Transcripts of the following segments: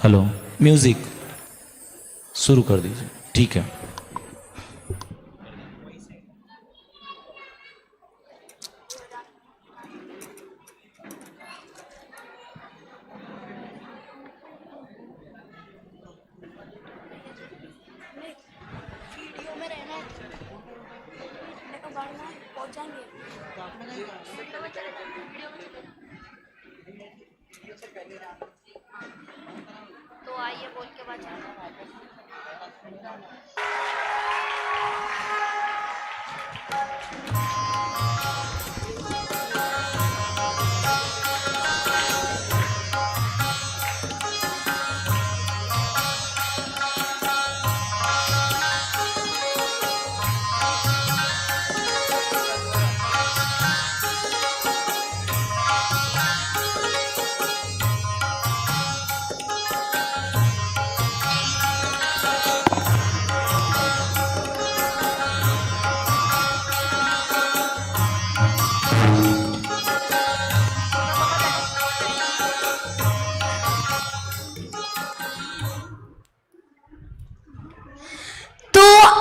Hello, music शुरू कर दीजिए। ठीक है। वीडियो में रहना है, देखो बढ़ना है, पहुंच जाएंगे। वीडियो में चले जाओ, वीडियो में चले जाओ। तो आइए बोल के बाद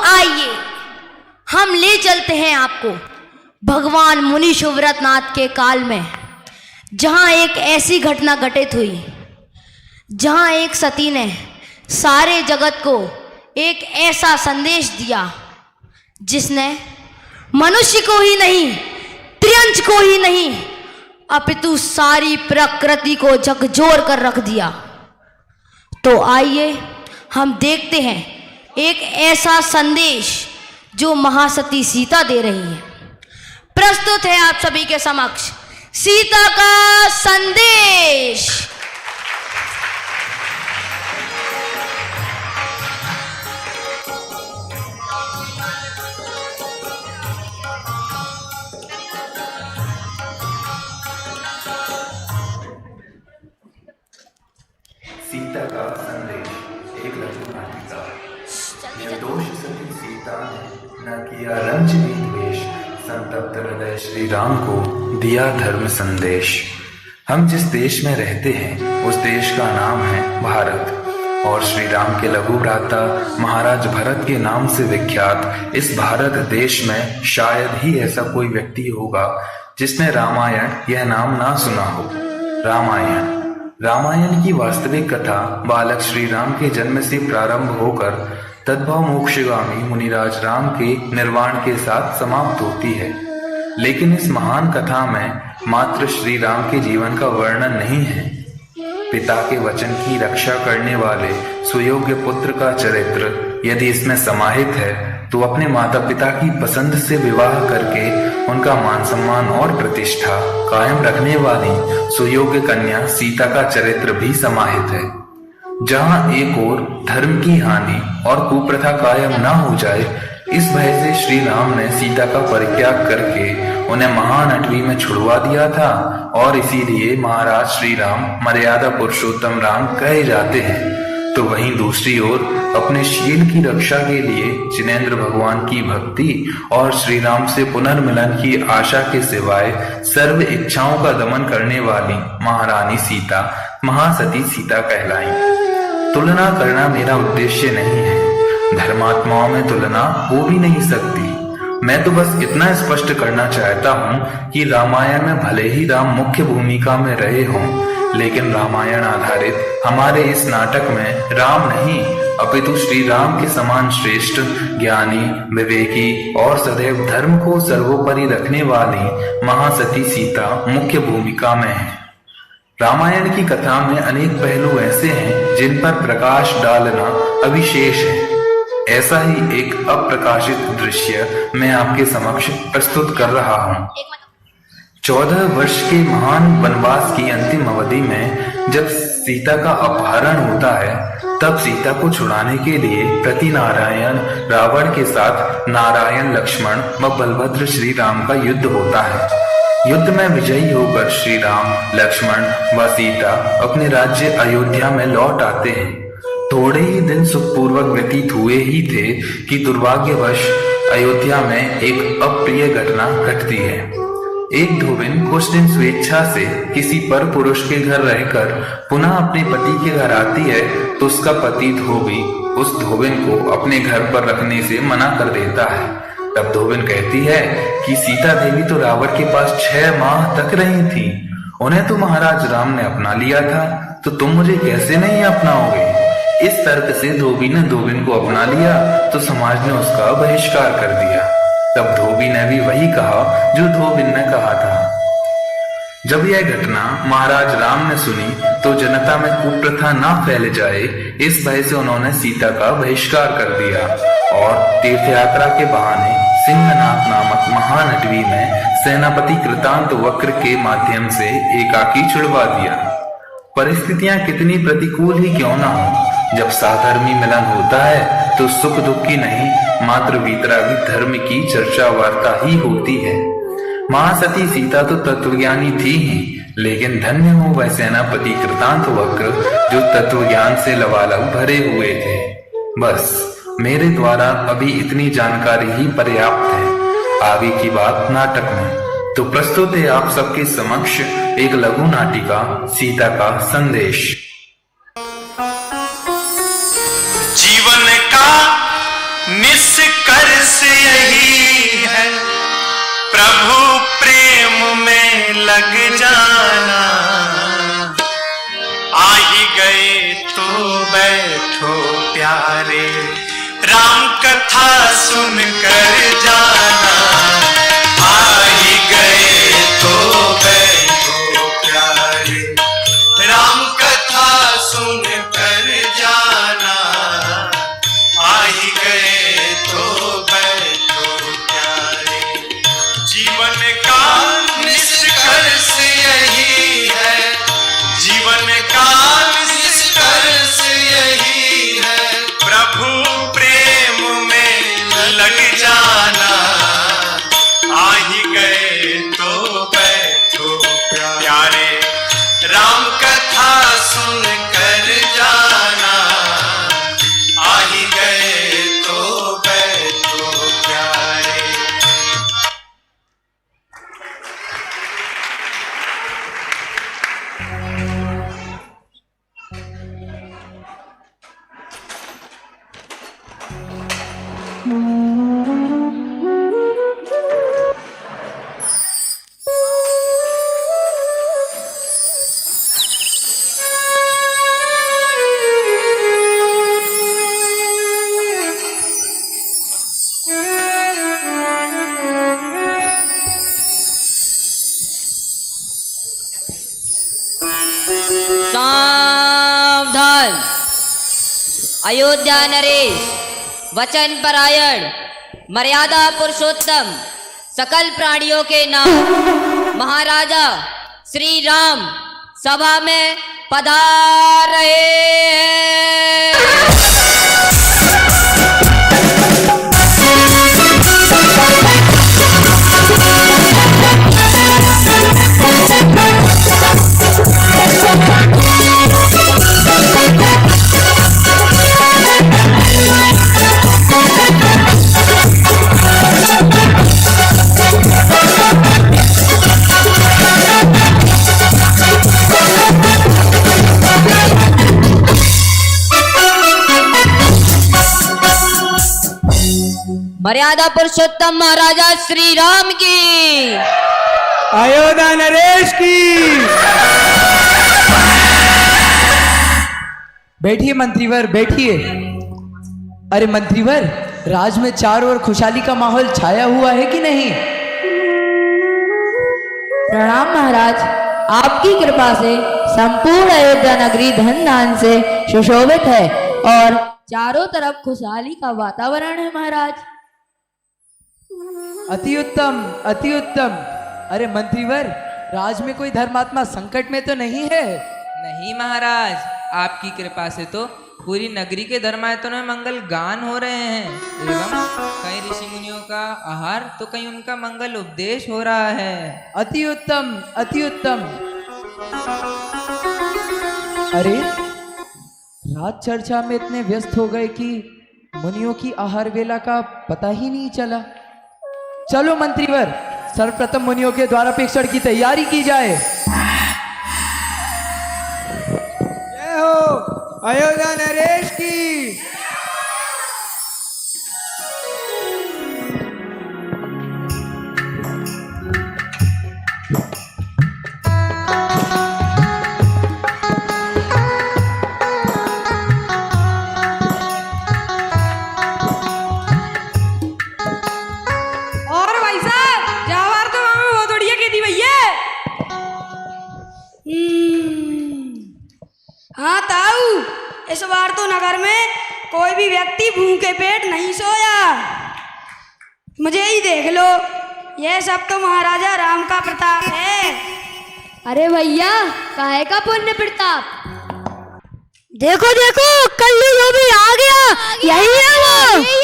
आइए हम ले चलते हैं आपको भगवान मुनि शिवव्रतनाथ के काल में, जहां एक ऐसी घटना घटित हुई, जहां एक सती ने सारे जगत को एक ऐसा संदेश दिया जिसने मनुष्य को ही नहीं, त्रियंच को ही नहीं, अपितु सारी प्रकृति को झकझोर कर रख दिया। तो आइए हम देखते हैं एक ऐसा संदेश जो महासती सीता दे रही है। प्रस्तुत है आप सभी के समक्ष सीता का संदेश। सीता का संदेश। एक लघु नाटिका। निर्दोष सती सीता ने न किया रंज भी द्वेष, संतप्त हृदय श्री राम को दिया धर्म संदेश। हम जिस देश में रहते हैं उस देश का नाम है भारत, और श्री राम के लघु भ्राता महाराज भरत के नाम से विख्यात इस भारत देश में शायद ही ऐसा कोई व्यक्ति होगा जिसने रामायण यह नाम ना सुना हो। रामायण की वास्तविक कथा बालक श्री राम के जन्म से प्रारंभ होकर तद्भव मोक्षगामी मुनिराज राम के निर्वाण के साथ समाप्त होती है। लेकिन इस महान कथा में मात्र श्री राम के जीवन का वर्णन नहीं है, पिता के वचन की रक्षा करने वाले सुयोग्य पुत्र का चरित्र यदि इसमें समाहित है तो अपने माता पिता की पसंद से विवाह करके उनका मान सम्मान और प्रतिष्ठा कायम रखने वाली सुयोग्य कन्या सीता का चरित्र भी समाहित है। जहां एक ओर धर्म की हानि और कुप्रथा कायम न हो जाए, इस भय से श्री राम ने सीता का परित्याग करके उन्हें महान अटवी में छुड़वा दिया था, और इसीलिए महाराज श्री राम मर्यादा पुरुषोत्तम राम कहे जाते हैं। तो वहीं दूसरी ओर अपने शील की रक्षा के लिए जिनेंद्र भगवान की भक्ति और श्री राम से पुनर्मिलन की आशा के सिवाय सर्व इच्छाओं का दमन करने वाली महारानी सीता महासती सीता कहलाई। तुलना करना मेरा उद्देश्य नहीं है, धर्मात्माओं में तुलना हो भी नहीं सकती। मैं तो बस इतना स्पष्ट करना चाहता हूँ कि रामायण में भले ही राम मुख्य भूमिका में रहे हों, लेकिन रामायण आधारित हमारे इस नाटक में राम नहीं अपितु श्री राम के समान श्रेष्ठ, ज्ञानी, विवेकी और सदैव धर्म को सर्वोपरि रखने वाली महासती सीता मुख्य भूमिका में है। रामायण की कथा में अनेक पहलू ऐसे हैं जिन पर प्रकाश डालना अविशेष है। ऐसा ही एक अप्रकाशित दृश्य मैं आपके समक्ष प्रस्तुत कर रहा हूँ। 14 वर्ष के महान वनवास की अंतिम अवधि में जब सीता का अपहरण होता है, तब सीता को छुड़ाने के लिए प्रति नारायण रावण के साथ नारायण, लक्ष्मण व बलभद्र श्री राम का युद्ध होता है। युद्ध में विजयी होकर श्री राम, लक्ष्मण व सीता अपने राज्य अयोध्या में लौट आते हैं। थोड़े ही दिन सुखपूर्वक व्यतीत हुए ही थे कि दुर्भाग्यवश अयोध्या में एक अप्रिय घटना घटती है। एक धोबिन कुछ दिन स्वेच्छा से किसी पर पुरुष के घर रहकर पुनः अपने पति के घर आती है तो उसका पति धोबी उस धोबिन को अपने घर पर रखने से मना कर देता है। तब धोबिन कहती है कि सीता देवी तो रावण के पास 6 माह तक रही थी, उन्हें तो महाराज राम ने अपना लिया था, तो तुम मुझे कैसे नहीं अपनाओगे। इस तर्क से धोबी ने धोबिन को अपना लिया तो समाज ने उसका बहिष्कार कर दिया। तब धोबी ने भी वही कहा जो धोबिन ने कहा था। जब यह घटना महाराज राम ने सुनी तो जनता में कुप्रथा ना फैल जाए इस भय से उन्होंने सीता का बहिष्कार कर दिया और तीर्थ यात्रा के बहाने सिंहनाथ नामक महानटवी में सेनापति कृतांत वक्र के माध्यम से एकाकी छुड़वा दिया। परिस्थितियां कितनी प्रतिकूल ही क्यों ना हो, जब साधर्मी मिलन होता है तो सुख दुख की नहीं मात्र वीतरागी धर्म की चर्चा वार्ता ही होती है। महासती सीता तो तत्वज्ञानी थी ही, लेकिन धन्य हो वह सेनापति कृतांत वक्र जो तत्वज्ञान से लबालब भरे हुए थे। बस मेरे द्वारा अभी इतनी जानकारी ही पर्याप्त है। आगे की बात नाटक में। तो प्रस्तुत है आप सबके समक्ष एक लघु नाटिका सीता का संदेश। जीवन का निष्कर्ष यही है, प्रभु प्रेम में लग जाना। आ ही गए तो बैठो प्यारे, राम कथा सुनकर जाना। आ ही गए तो बैठो प्यारे, राम कथा सुनकर जाना। आ ही गए तो बैठो प्यारे, जीवन का निष्कर्ष यही है, जीवन का निष्कर्ष यही है, प्रभु प्रेम में लग जाना। आ ही गए तो बैठो प्यारे, राम कथा सुनकर जाना। आ ही गए तो बैठो प्यारे। सावधान! अयोध्या नरेश, वचन परायण, मर्यादा पुरुषोत्तम, सकल प्राणियों के नाम महाराजा श्री राम सभा में पधार रहे हैं। मर्यादा पुरुषोत्तम महाराजा श्री राम की, अयोध्या नरेश की। बैठिए मंत्रीवर, बैठिए। अरे मंत्रीवर, राज में चारों ओर खुशहाली का माहौल छाया हुआ है कि नहीं? प्रणाम महाराज, आपकी कृपा से संपूर्ण अयोध्या नगरी धन धान से सुशोभित है और चारों तरफ खुशहाली का वातावरण है महाराज। अति उत्तम, अति उत्तम। अरे मंत्रीवर, राज में कोई धर्मात्मा संकट में तो नहीं है? नहीं महाराज, आपकी कृपा से तो पूरी नगरी के धर्मायतों में मंगल गान हो रहे हैं एवं कई ऋषि मुनियों का आहार तो कहीं उनका मंगल उपदेश हो रहा है। अति उत्तम, अति उत्तम। अरे रात चर्चा में इतने व्यस्त हो गए कि मुनियों की आहार वेला का पता ही नहीं चला। चलो मंत्रीवर, सर्वप्रथम मुनियों के द्वारापेक्षण की तैयारी की जाए। जय हो अयोध्या नरेश की। और भाई साहब जावार तो हमें बहुत बढ़िया खेती भैया। हाँ ताऊ, इस बार तो नगर में कोई भी व्यक्ति भूखे पेट नहीं सोया। मुझे ही देख लो, यह सब तो महाराजा राम का प्रताप है। अरे भैया, काहे का पुण्य प्रताप? देखो देखो, कल्लू धोबी आ गया। यही है वो।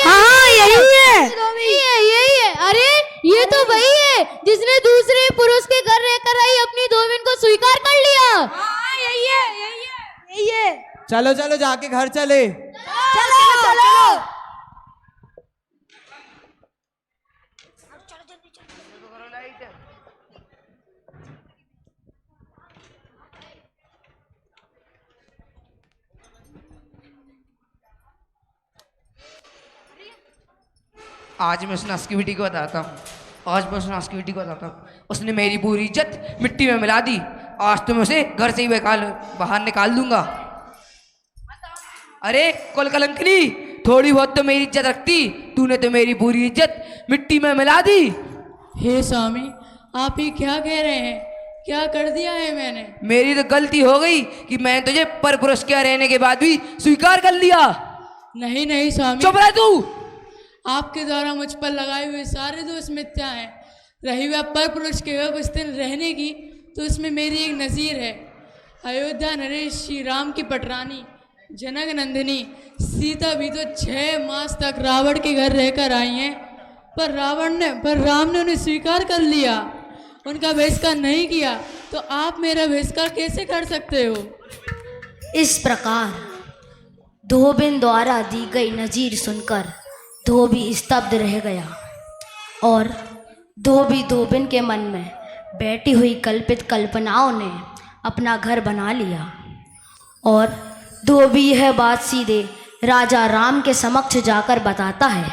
हाँ यही है। यही है। अरे ये तो वही है जिसने दूसरे पुरुष के घर रहकर आई अपनी धोबिन को स्वीकार कर लिया। हाँ यही है, यही है, यही है। चलो चलो जाके घर चले। चलो चलो। आज मैं उस नस की बेटी को बताता हूँ। उसने मेरी पूरी इज्जत मिट्टी में मिला दी। आज तो मैं उसे घर से ही बाहर निकाल दूंगा। अरे कुल कलंकनी, थोड़ी बहुत तो मेरी इज्जत रखती, तूने तो मेरी पूरी इज्जत मिट्टी में मिला दी। हे स्वामी, आप ही क्या कह रहे हैं? क्या कर दिया है मैंने? मेरी तो गलती हो गई कि मैं तुझे पर पुरुष के रहने के बाद भी स्वीकार कर लिया। नहीं नहीं स्वामी, चुप रह तू। आपके द्वारा मुझ पर लगाए हुए सारे दोष मिथ्या हैं। रही हुआ पर पुरुष के कुछ दिन रहने की, तो इसमें मेरी एक नज़ीर है। अयोध्या नरेश श्री राम की पटरानी जनक नंदिनी सीता भी तो 6 मास तक रावण के घर रहकर आई हैं, पर राम ने उन्हें स्वीकार कर लिया, उनका बहिष्कार नहीं किया। तो आप मेरा बहिष्कार कैसे कर सकते हो? इस प्रकार धोबिन द्वारा दी गई नजीर सुनकर धोबी स्तब्ध रह गया और धोबिन के मन में बैठी हुई कल्पित कल्पनाओं ने अपना घर बना लिया और धोबी यह बात सीधे राजा राम के समक्ष जाकर बताता है।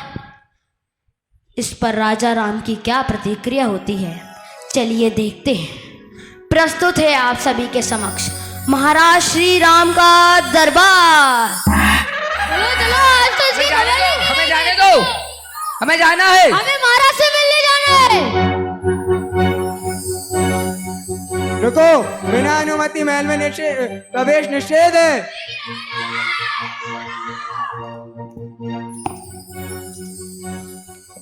इस पर राजा राम की क्या प्रतिक्रिया होती है, चलिए देखते हैं। प्रस्तुत है आप सभी के समक्ष महाराज श्री राम का दरबार। चलो आज तो हमें जाने दो, हमें जाना है। हमें महाराज से मिलने जाना है। रुको, बिना अनुमति महल में प्रवेश निषेध है।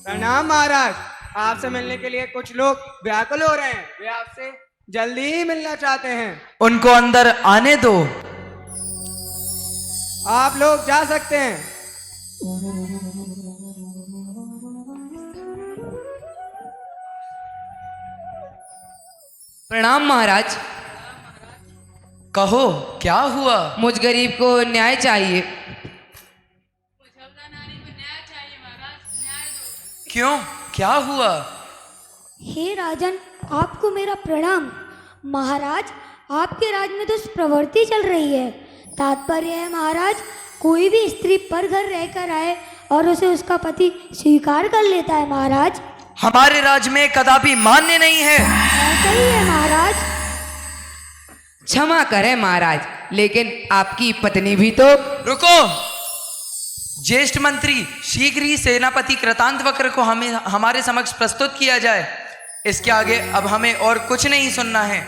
प्रणाम महाराज, आपसे मिलने के लिए कुछ लोग व्याकुल हो रहे हैं। वे आपसे जल्दी ही मिलना चाहते हैं। उनको अंदर आने दो। आप लोग जा सकते हैं। प्रणाम महाराज। कहो क्या हुआ? मुझ गरीब को न्याय चाहिए। क्यों, क्या हुआ? हे राजन, आपको मेरा प्रणाम। महाराज, आपके राज में तो प्रवृत्ति चल रही है। तात्पर्य है महाराज, कोई भी स्त्री पर घर रहकर आए और उसे उसका पति स्वीकार कर लेता है महाराज। हमारे राज में कदापि मान्य नहीं है। ऐसा ही है महाराज। क्षमा करें महाराज, लेकिन आपकी पत्नी भी तो। रुको, ज्येष्ठ मंत्री, शीघ्र ही सेनापति कृतांतवक्र को हमारे समक्ष प्रस्तुत किया जाए। इसके आगे अब हमें और कुछ नहीं सुनना है।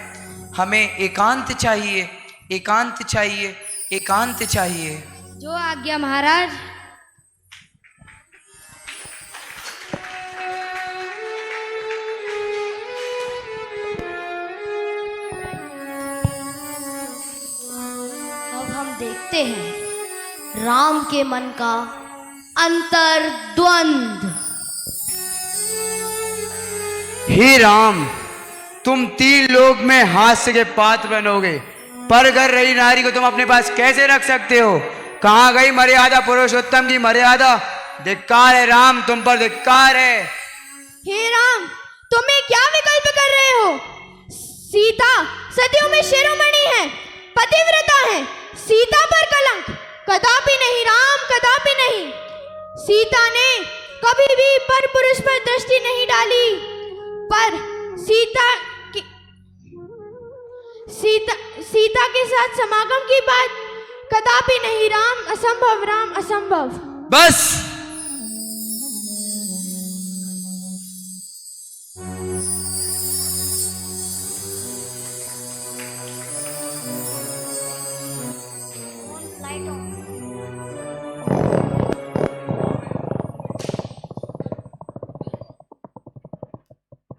हमें एकांत चाहिए, एकांत चाहिए, एकांत चाहिए। जो आज्ञा महाराज। अब हम देखते हैं राम के मन का अंतर्द्वंद। हे राम, तुम 3 लोक में हास्य के पात्र बनोगे, पर घर रही नारी को तुम अपने पास कैसे रख सकते हो? कहाँ गई मर्यादा, पुरुषोत्तम की मर्यादा? धिक्कार है राम, तुम पर धिक्कार है। हे राम, तुम ये क्या विकल्प कर रहे हो? सीता सदियों में शिरोमणि है, पतिव्रता है। सीता पर कलंक कदापि नहीं राम, कदापि नहीं। सीता ने कभी भी पर पुरुष पर दृष्टि नहीं डाली, पर सीता के साथ समागम की बात कदापि नहीं राम, असंभव राम, असंभव। बस।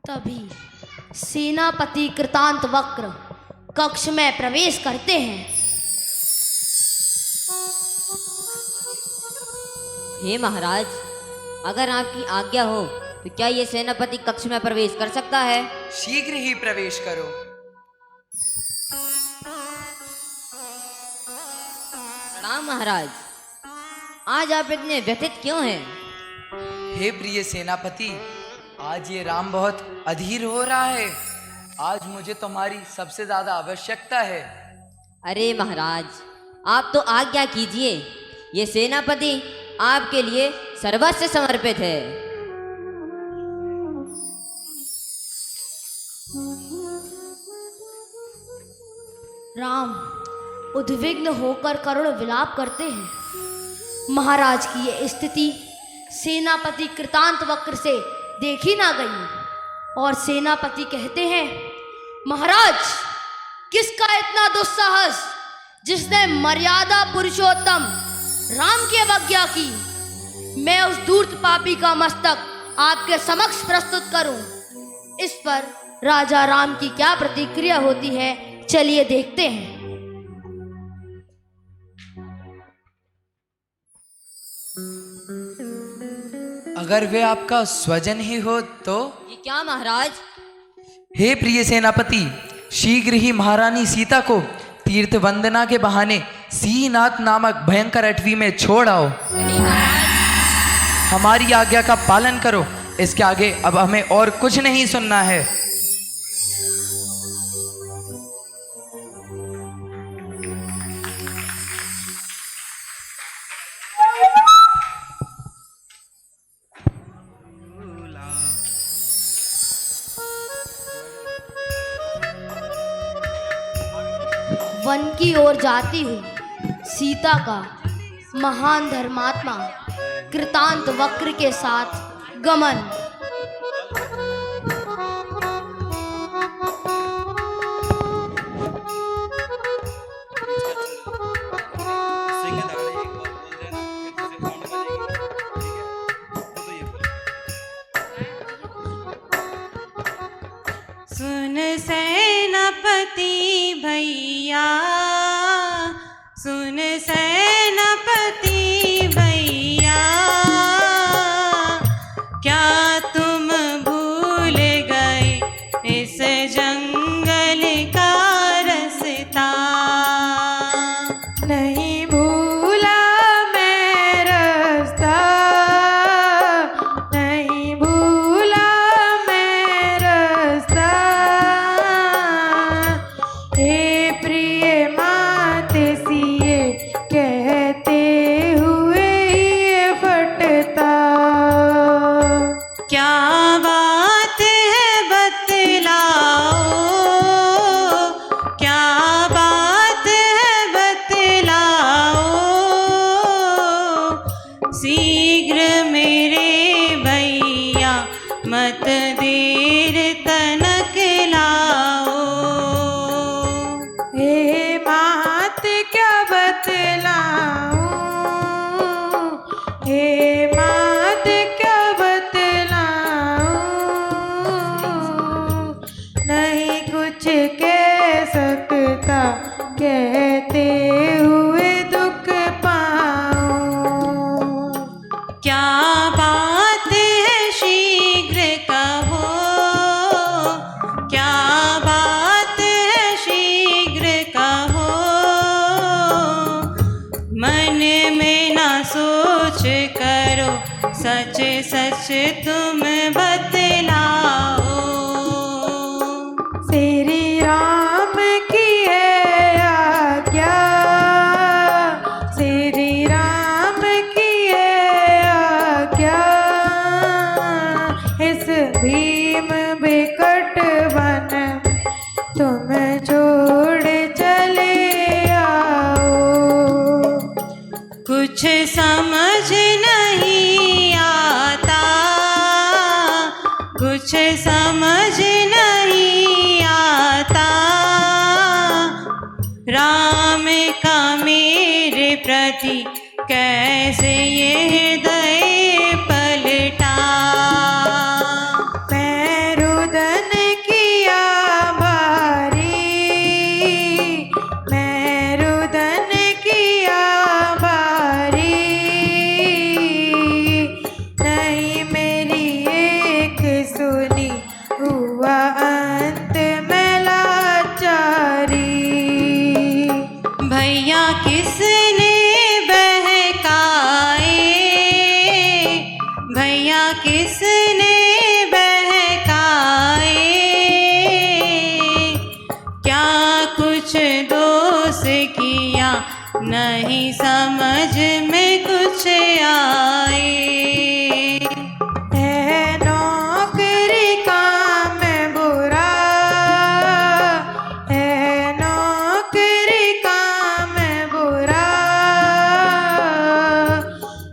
तभी सेनापति कृतांत वक्र कक्ष में प्रवेश करते हैं। हे महाराज, अगर आपकी आज्ञा हो तो क्या ये सेनापति कक्ष में प्रवेश कर सकता है? शीघ्र ही प्रवेश करो। प्रणाम महाराज, आज आप इतने व्यथित क्यों हैं? हे प्रिय सेनापति, आज ये राम बहुत अधीर हो रहा है। आज मुझे तुम्हारी सबसे ज्यादा आवश्यकता है। अरे महाराज, आप तो आज्ञा कीजिए, ये सेनापति आपके लिए सर्वस्व समर्पित है। राम उद्विग्न होकर करुण विलाप करते हैं। महाराज की ये स्थिति सेनापति कृतांत वक्र से देखी ना गई और सेनापति कहते हैं, महाराज किसका इतना दुस्साहस जिसने मर्यादा पुरुषोत्तम राम की अवज्ञा की? मैं उस धूर्त पापी का मस्तक आपके समक्ष प्रस्तुत करूं। इस पर राजा राम की क्या प्रतिक्रिया होती है, चलिए देखते हैं। अगर वे आपका स्वजन ही हो तो? ये क्या महाराज? हे प्रिय सेनापति, शीघ्र ही महारानी सीता को तीर्थ वंदना के बहाने सीनाथ नामक भयंकर अटवी में छोड़ आओ। हमारी आज्ञा का पालन करो। इसके आगे अब हमें और कुछ नहीं सुनना है। वन की ओर जाती हुई सीता का महान धर्मात्मा कृतांत वक्र के साथ गमन। सुन सेनापति भैया, सुन सेनापति भैया, क्या तुम भूल गए इस जंगल का रास्ता? नहीं भूला मैं रास्ता, नहीं भूला मैं रास्ता। हे प्रिय माते सिए कहते हुए ये फटता, क्या बात है बतलाओ, क्या बात है बतलाओ। शीघ्र मेरे भैया मत देर तनक लाओ। हे मात क्या बतलाऊं, हे मात क्या बतलाऊं। नहीं कुछ कह सकता, कहते हुए दुख पाऊं। क्या बात है शीघ्र कहो, क्या बात है शीघ्र कहो। मन में ना सोच करो, सच सच तुम बतलाओ। कुछ समझ नहीं आता, कुछ समझ नहीं आता। राम का मेरे प्रति कैसे ये हृदय पलटा। मैं रुदन किया भारी, मैं रुदन किया भारी, नहीं मेरी एक सुनी हुआ अंत में लाचारी। भैया किसने बहकाए, भैया किसने बहकाए, क्या कुछ दोष किया नहीं समझ में कुछ आए। है नौकरी काम बुरा, है नौकरी काम बुरा,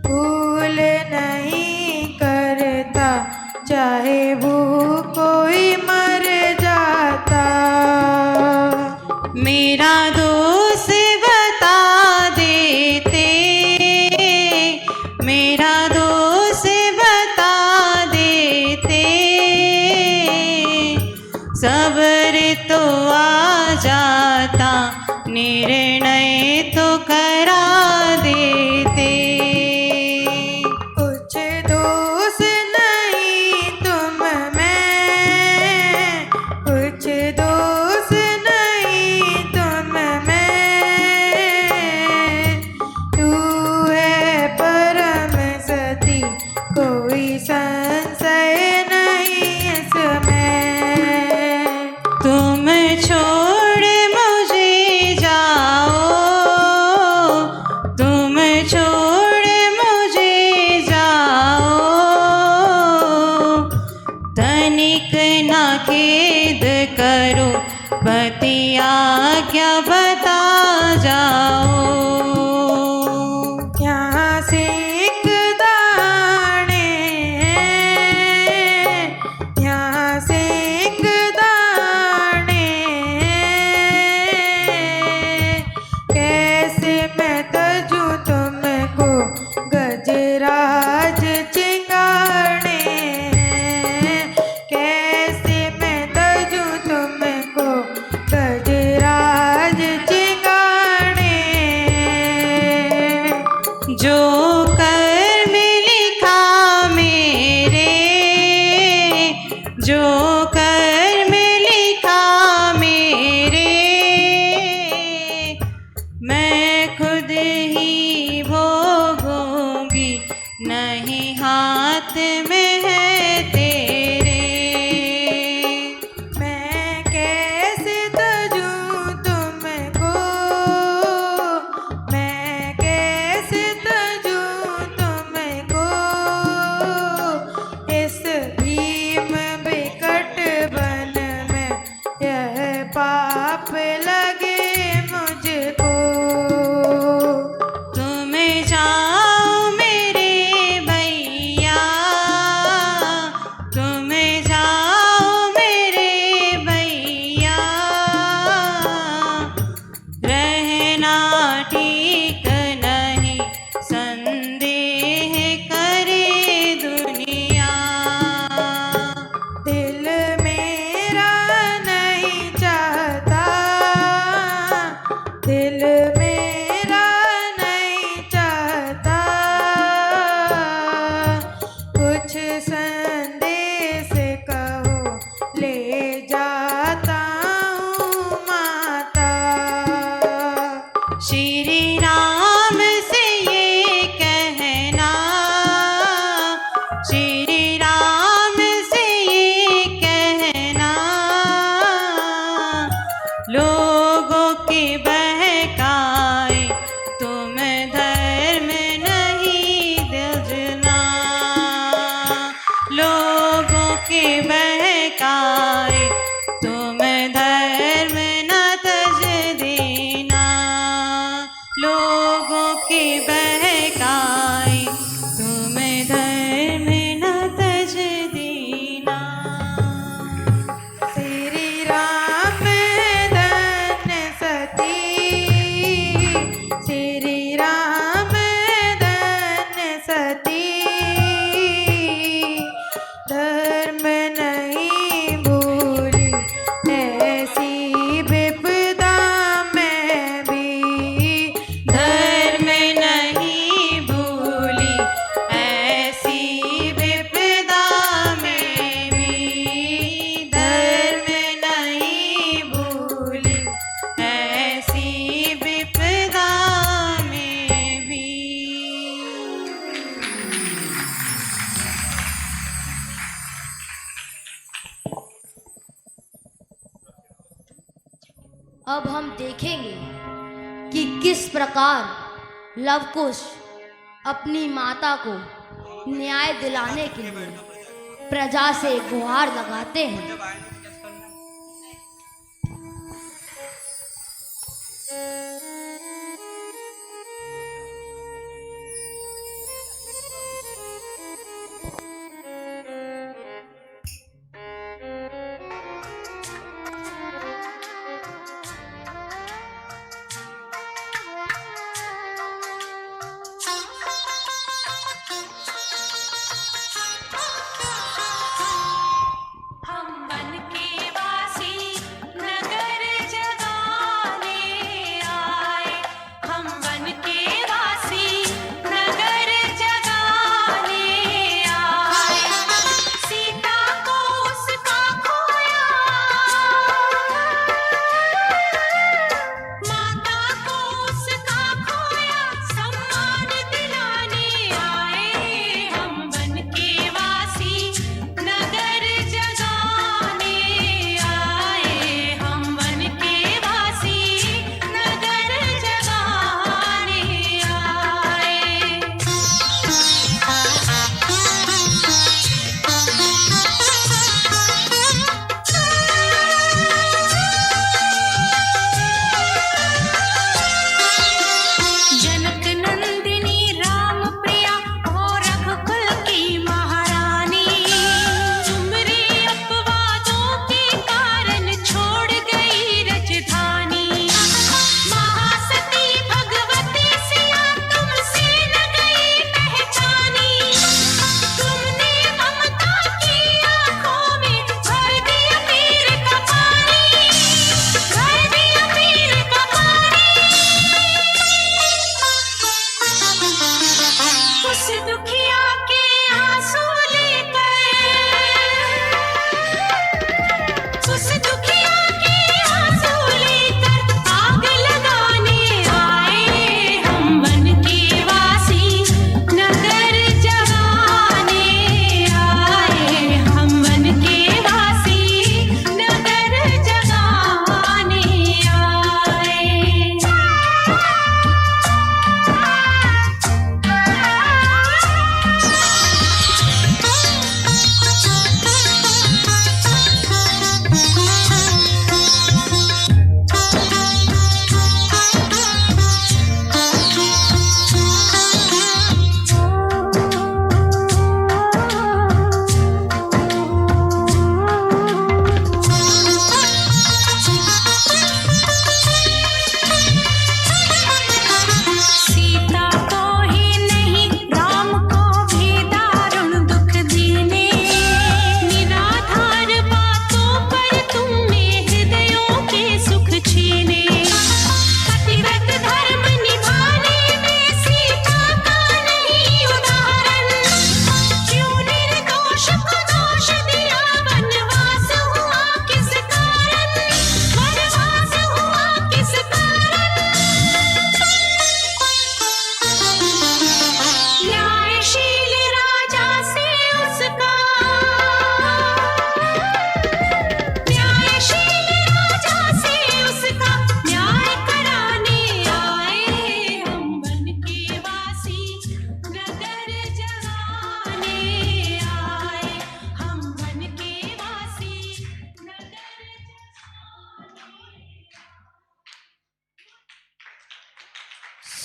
भूल नहीं करता चाहे वो कोई मर जाता। मेरा दोष बता देते, मेरा दोष बता देते, सब्र तो आ जाता, निर्णय तो करा देते। कुछ दोष नहीं तुम में, कुछ दोष नहीं तुम में, तू है परम सती कोई संशय नहीं इसमें। तुम छोड़ मुझे जाओ, तुम छोड़ मुझे जाओ, तनिक ना खेद करो, बतिया क्या बता जाओ। यहाँ से एक दाने हैं, यहाँ से एक दाने हैं, कैसे मैं तजूं तुमको गजराज चिंगाड़े हैं, कैसे मैं तजूं तुमको गजराज चिंगाड़े हैं। जो कर्म लिखा मेरे, जो कर्म लिखा मेरे, मैं खुद ही भोगूंगी, नहीं हाथ में है तेरे। मैं कैसे तजूं तुमको, मैं कैसे तजूं तुमको, इस भीम बिकट वन में यह पाप लगे मुझको। तुम जाओ मेरे भैया, तुम जाओ मेरे भैया, रहना ठीक नहीं संदेह करे दुनिया। दिल मेरा नहीं चाहता, दिल मेरा नहीं चाहता, कुछ संदेश कहो ले जाता हूँ माता। श्री राम से ये कहना, श्री राम से ये कहना, लोगों के बहकाए तुम धर्म नहीं दजना, लोगों के बहकाए तुम धर्म न तज देना, लोगों के बहकाए अब हम देखेंगे कि किस प्रकार लवकुश अपनी माता को न्याय दिलाने के लिए प्रजा से गुहार लगाते हैं।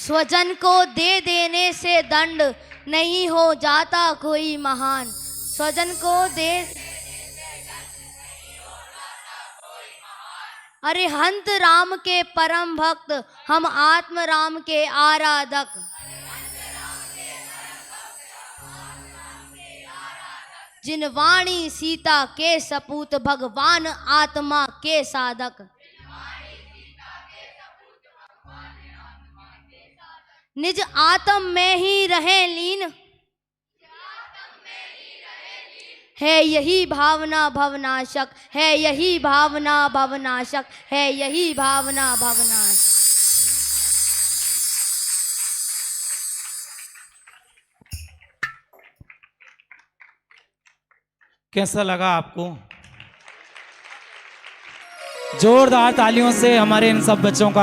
स्वजन को दे देने से दंड नहीं हो जाता कोई महान। स्वजन को दे अरे हंत राम के परम भक्त, हम आत्म राम के आराधक। जिन वाणी सीता के सपूत, भगवान आत्मा के साधक। निज आत्म में ही रहे लीन, है यही भावना भवनाशक, है यही भावना भवनाशक, है यही भावना भवनाशक। कैसा लगा आपको? जोरदार तालियों से हमारे इन सब बच्चों का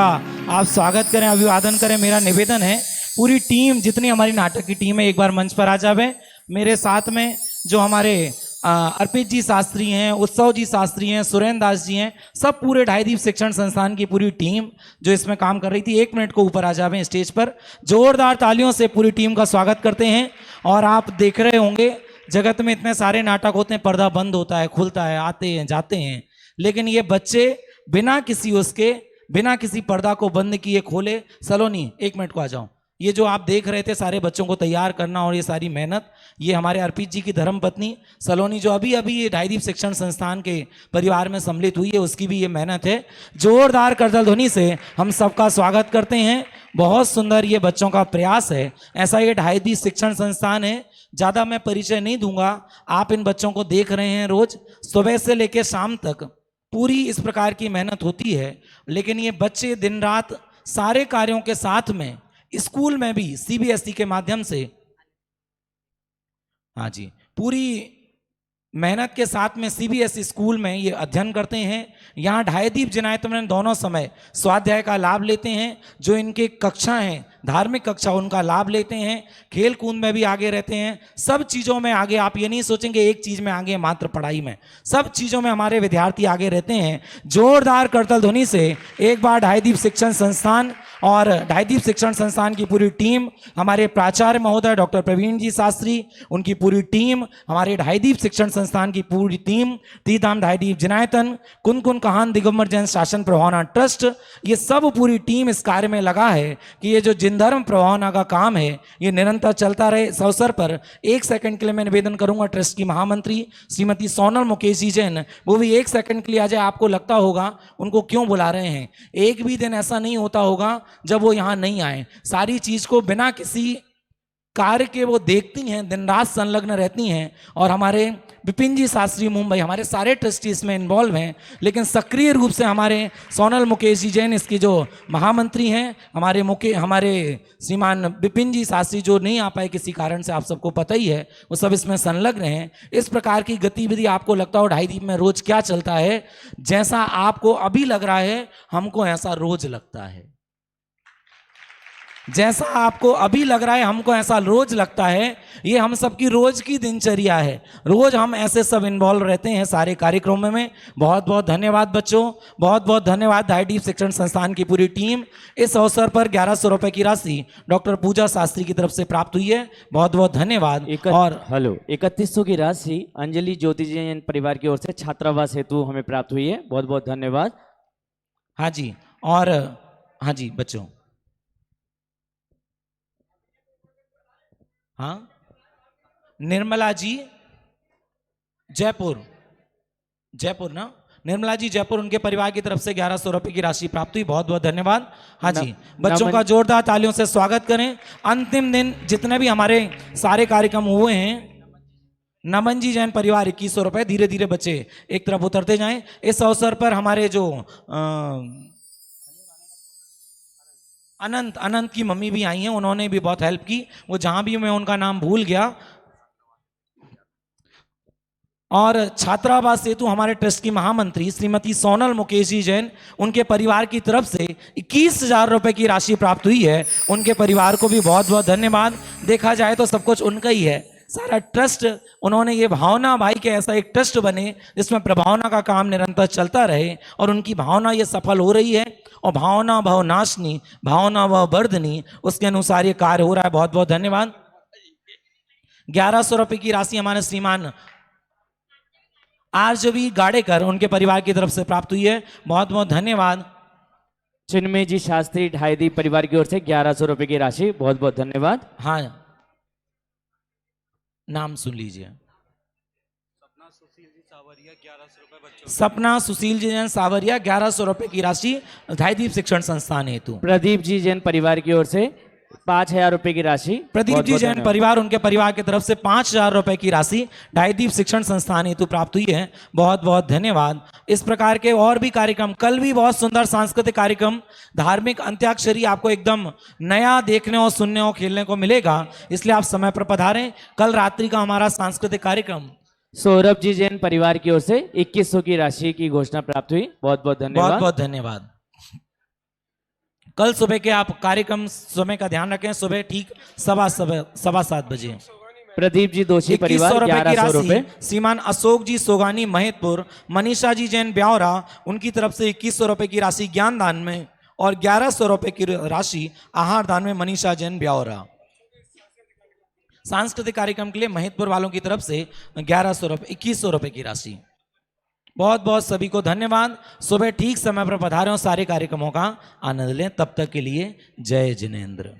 आप स्वागत करें, अभिवादन करें। मेरा निवेदन है पूरी टीम, जितनी हमारी नाटक की टीम है, एक बार मंच पर आ जावे। मेरे साथ में जो हमारे अर्पित जी शास्त्री हैं, उत्सव जी शास्त्री हैं, सुरेंद्र दास जी हैं, सब पूरे ढाईदीप शिक्षण संस्थान की पूरी टीम जो इसमें काम कर रही थी, 1 मिनट को ऊपर आ जावे स्टेज पर। जोरदार तालियों से पूरी टीम का स्वागत करते हैं। और आप देख रहे होंगे जगत में इतने सारे नाटक होते हैं, पर्दा बंद होता है, खुलता है, आते हैं, जाते हैं, लेकिन ये बच्चे बिना किसी पर्दा को बंद किए खोले। सलोनी 1 मिनट को आ जाओ। ये जो आप देख रहे थे सारे बच्चों को तैयार करना और ये सारी मेहनत, ये हमारे अर्पित जी की धर्मपत्नी सलोनी जो अभी अभी ये ढाईदीप शिक्षण संस्थान के परिवार में सम्मिलित हुई है, उसकी भी ये मेहनत है। जोरदार करताल ध्वनि से हम सबका स्वागत करते हैं। बहुत सुंदर ये बच्चों का प्रयास है। ऐसा ये ढाईदीप शिक्षण संस्थान है। ज़्यादा मैं परिचय नहीं दूंगा, आप इन बच्चों को देख रहे हैं रोज सुबह से लेकर शाम तक पूरी इस प्रकार की मेहनत होती है। लेकिन ये बच्चे दिन रात सारे कार्यों के साथ में स्कूल में भी सीबीएसई के माध्यम से, हाँ जी, पूरी मेहनत के साथ में सीबीएसई स्कूल में ये अध्ययन करते हैं। यहाँ ढाईदीप जिनायत में दोनों समय स्वाध्याय का लाभ लेते हैं। जो इनके कक्षा हैं, धार्मिक कक्षा, उनका लाभ लेते हैं। खेल कूद में भी आगे रहते हैं, सब चीज़ों में आगे। आप ये नहीं सोचेंगे एक चीज़ में आगे, मात्र पढ़ाई में, सब चीज़ों में हमारे विद्यार्थी आगे रहते हैं। जोरदार करताल ध्वनि से एक बार ढाईदीप शिक्षण संस्थान और ढाईदीप शिक्षण संस्थान की पूरी टीम, हमारे प्राचार्य महोदय डॉक्टर प्रवीण जी शास्त्री, उनकी पूरी टीम, हमारे ढाईदीप शिक्षण संस्थान की पूरी टीम, तीधाम ढाईदीप जिनायतन, कुन कहान दिगंबर जैन शासन प्रभावना ट्रस्ट, ये सब पूरी टीम इस कार्य में लगा है कि ये जो जिन धर्म प्रभावना का काम है ये निरंतर चलता रहे। इस अवसर पर 1 सेकंड के लिए मैं निवेदन करूंगा ट्रस्ट की महामंत्री श्रीमती सोनल मुकेश जी जैन, वो भी 1 सेकंड के लिए आ जाए। आपको लगता होगा उनको क्यों बुला रहे हैं, एक भी दिन ऐसा नहीं होता होगा जब वो यहाँ नहीं आए। सारी चीज को बिना किसी कार्य के वो देखती हैं, दिन रात संलग्न रहती हैं। और हमारे विपिन जी शास्त्री मुंबई, हमारे सारे ट्रस्टी इसमें इन्वॉल्व हैं, लेकिन सक्रिय रूप से हमारे सोनल मुकेश जी जैन इसकी जो महामंत्री हैं, हमारे श्रीमान विपिन जी शास्त्री जो नहीं आ पाए किसी कारण से, आप सबको पता ही है, वो सब इसमें संलग्न हैं। इस प्रकार की गतिविधि आपको लगता हो ढाईदीप में रोज क्या चलता है, जैसा आपको अभी लग रहा है हमको ऐसा रोज लगता है। जैसा आपको अभी लग रहा है हमको ऐसा रोज लगता है। ये हम सबकी रोज की दिनचर्या है, रोज हम ऐसे सब इन्वॉल्व रहते हैं सारे कार्यक्रमों में। बहुत बहुत धन्यवाद बच्चों, बहुत बहुत धन्यवाद ढाईदीप शिक्षण संस्थान की पूरी टीम। इस अवसर पर 1100 रुपए की राशि डॉक्टर पूजा शास्त्री की तरफ से प्राप्त हुई है, बहुत बहुत धन्यवाद। और 3100 की राशि अंजलि ज्योति जैन परिवार की ओर से छात्रावास हेतु हमें प्राप्त हुई है, बहुत बहुत धन्यवाद। हाँ जी, और हाँ जी बच्चों, हाँ, निर्मला जी जयपुर ना, निर्मला जी जयपुर, उनके परिवार की तरफ से 1100 रुपए की राशि प्राप्त हुई, बहुत बहुत धन्यवाद। हाँ जी, बच्चों का जोरदार तालियों से स्वागत करें। अंतिम दिन जितने भी हमारे सारे कार्यक्रम हुए हैं, नमन जी जैन परिवार 2100 रुपए, धीरे धीरे बच्चे एक तरफ उतरते जाएं। इस अवसर पर हमारे जो अनंत की मम्मी भी आई हैं, उन्होंने भी बहुत हेल्प की, वो जहां भी मैं उनका नाम भूल गया। और छात्रावास हेतु हमारे ट्रस्ट की महामंत्री श्रीमती सोनल मुकेश जी जैन, उनके परिवार की तरफ से 21,000 रुपए की राशि प्राप्त हुई है। उनके परिवार को भी बहुत बहुत धन्यवाद। देखा जाए तो सब कुछ उनका ही है, सारा ट्रस्ट। उन्होंने ये भावना भाई के ऐसा एक ट्रस्ट बने जिसमें प्रभावना का काम निरंतर चलता रहे, और उनकी भावना ये सफल हो रही है। और भावना भव नाशनी, भावना भव वर्धनी, उसके अनुसार ये कार्य हो रहा है। बहुत बहुत धन्यवाद। 1100 रुपए की राशि हमारे श्रीमान आरजवी गाड़ेकर, उनके परिवार की तरफ से प्राप्त हुई है, बहुत बहुत धन्यवाद। चिन्मय जी शास्त्री ढाईदीप परिवार की ओर से 1100 रुपए की राशि, बहुत बहुत धन्यवाद। हाँ, नाम सुन लीजिए। सपना सुशील जी जैन सावरिया 1100 रुपए की राशि ढाईदीप शिक्षण संस्थान हेतु। प्रदीप जी जैन परिवार की ओर से 5000 रुपए की राशि, प्रदीप जी जैन परिवार, उनके परिवार की तरफ से 5000 रुपए की राशि ढाईदीप शिक्षण संस्थान हेतु प्राप्त हुई है, बहुत बहुत धन्यवाद। इस प्रकार के और भी कार्यक्रम, कल भी बहुत सुंदर सांस्कृतिक कार्यक्रम, धार्मिक अंत्याक्षरी आपको एकदम नया देखने और सुनने और खेलने को मिलेगा, इसलिए आप समय पर पधारें। कल रात्रि का हमारा सांस्कृतिक कार्यक्रम सौरभ जी जैन परिवार की ओर से 2100 की राशि की घोषणा प्राप्त हुई। बहुत बहुत धन्यवाद। बहुत बहुत धन्यवाद। कल सुबह के आप कार्यक्रम समय का ध्यान रखें, सुबह ठीक 7:15 बजे। प्रदीप जी दोषी परिवार 1100 रुपए। श्रीमान अशोक जी सोगानी महेतपुर, मनीषा जी जैन ब्यावरा, उनकी तरफ से 2100 रुपए की राशि ज्ञान दान में और 1100 रुपए की राशि आहार दान में मनीषा जैन ब्यावरा। सांस्कृतिक कार्यक्रम के लिए महेतपुर वालों की तरफ से 1100 रुपए 2100 रुपए की राशि। बहुत बहुत सभी को धन्यवाद। सुबह ठीक समय पर पधारें और सारे कार्यक्रमों का आनंद लें। तब तक के लिए जय जिनेंद्र।